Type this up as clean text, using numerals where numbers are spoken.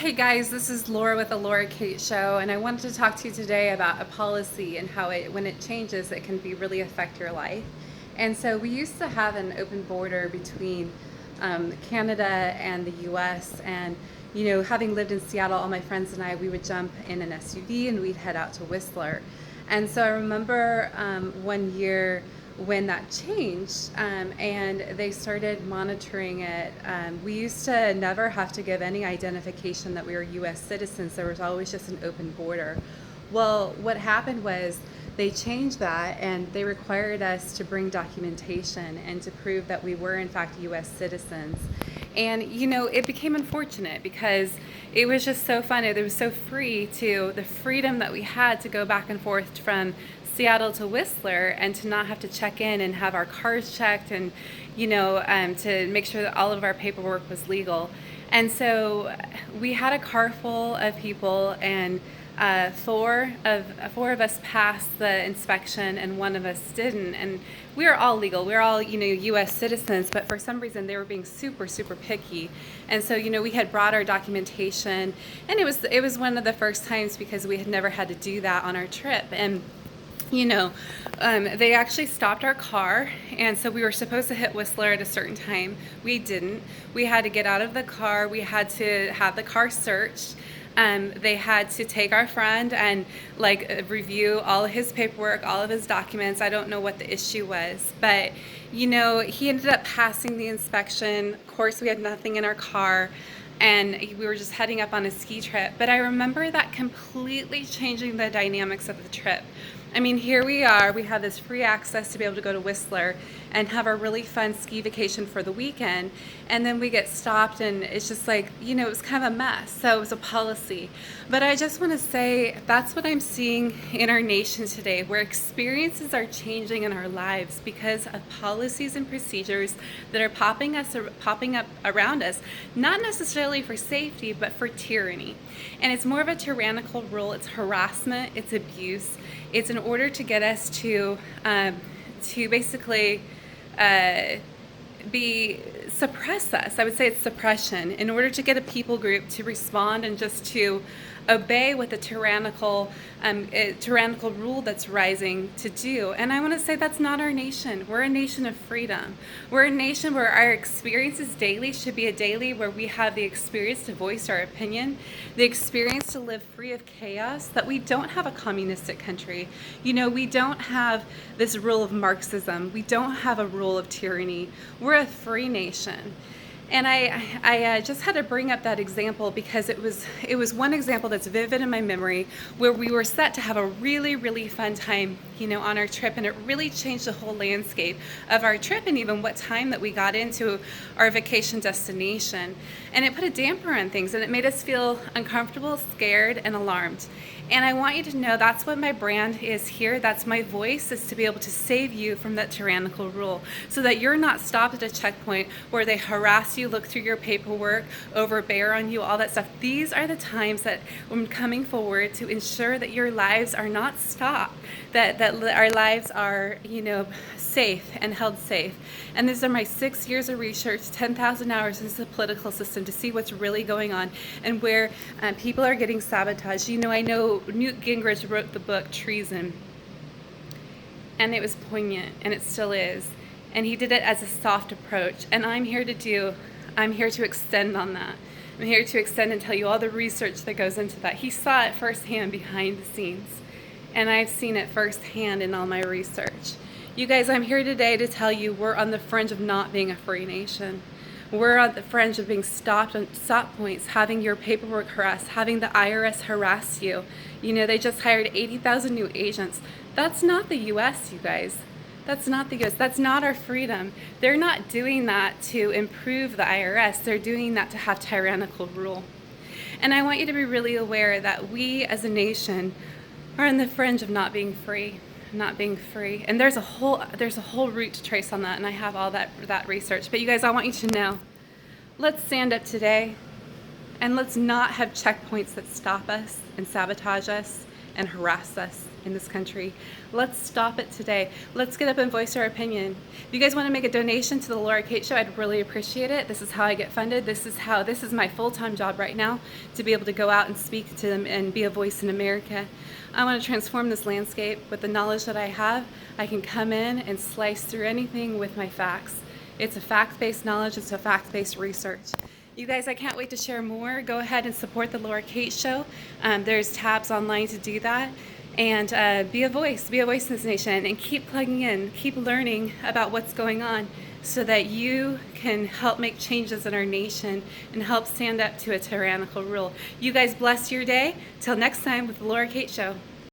Hey guys, this is Laura with the Laura Kate Show, and I wanted to talk to you today about a policy and how when it changes, it can really affect your life. And so we used to have an open border between Canada and the U.S. And having lived in Seattle, all my friends and I, we would jump in an SUV and we'd head out to Whistler. And so I remember one year when that changed and they started monitoring it. We used to never have to give any identification that we were US citizens. There was always just an open border. Well, what happened was they changed that and they required us to bring documentation and to prove that we were in fact US citizens. And it became unfortunate because it was just so fun. It was so free, to the freedom that we had to go back and forth from Seattle to Whistler and to not have to check in and have our cars checked and to make sure that all of our paperwork was legal. And so we had a car full of people, and four of us passed the inspection and one of us didn't. And we were all legal. We were all US citizens, but for some reason they were being super picky. And so we had brought our documentation, and it was one of the first times because we had never had to do that on our trip. And they actually stopped our car, and so we were supposed to hit Whistler at a certain time. We didn't. We had to get out of the car. We had to have the car searched. They had to take our friend and review all of his paperwork, all of his documents. I don't know what the issue was, but he ended up passing the inspection. Of course, we had nothing in our car, and we were just heading up on a ski trip. But I remember that completely changing the dynamics of the trip. I mean, here we are, we have this free access to be able to go to Whistler and have a really fun ski vacation for the weekend, and then we get stopped and it's just it was kind of a mess. So it was a policy. But I just want to say that's what I'm seeing in our nation today, where experiences are changing in our lives because of policies and procedures that are popping up around us, not necessarily for safety, but for tyranny. And it's more of a tyrannical rule. It's harassment, it's abuse. It's in order to get us to basically suppress us. I would say it's suppression, in order to get a people group to respond and just to obey what the tyrannical rule that's rising to do. And I want to say that's not our nation. We're a nation of freedom. We're a nation where our experiences daily should be a daily where we have the experience to voice our opinion, the experience to live free of chaos, that we don't have a communistic country. We don't have this rule of Marxism. We don't have a rule of tyranny. We're a free nation. And I just had to bring up that example because it was one example that's vivid in my memory, where we were set to have a really fun time, on our trip, and it really changed the whole landscape of our trip and even what time that we got into our vacation destination. And it put a damper on things, and it made us feel uncomfortable, scared, and alarmed. And I want you to know that's what my brand is here. That's my voice, is to be able to save you from that tyrannical rule, so that you're not stopped at a checkpoint where they harass you, look through your paperwork, overbear on you, all that stuff. These are the times that I'm coming forward to ensure that your lives are not stopped, that our lives are, safe and held safe. And these are my 6 years of research, 10,000 hours into the political system to see what's really going on and where people are getting sabotaged. I know Newt Gingrich wrote the book Treason, and it was poignant, and it still is. And he did it as a soft approach, and I'm here to extend on that. I'm here to extend and tell you all the research that goes into that. He saw it firsthand behind the scenes, and I've seen it firsthand in all my research. You guys, I'm here today to tell you we're on the fringe of not being a free nation. We're on the fringe of being stopped on stop points, having your paperwork harassed, having the IRS harass you. They just hired 80,000 new agents. That's not the U.S., you guys. That's not the U.S. That's not our freedom. They're not doing that to improve the IRS. They're doing that to have tyrannical rule. And I want you to be really aware that we as a nation are on the fringe of not being free. And there's a whole route to trace on that, and I have all that research. But you guys, I want you to know, let's stand up today, and let's not have checkpoints that stop us and sabotage us and harass us in this country. Let's stop it today. Let's get up and voice our opinion. If you guys want to make a donation to the Laura Kate Show, I'd really appreciate it. This is how I get funded. This is my full-time job right now, to be able to go out and speak to them and be a voice in America. I want to transform this landscape with the knowledge that I have. I can come in and slice through anything with my facts. It's a fact-based knowledge. It's a fact-based research. You guys, I can't wait to share more. Go ahead and support the Laura Kate Show. There's tabs online to do that. And be a voice in this nation, and keep plugging in, keep learning about what's going on so that you can help make changes in our nation and help stand up to a tyrannical rule. You guys bless your day. Till next time with the Laura Kate Show.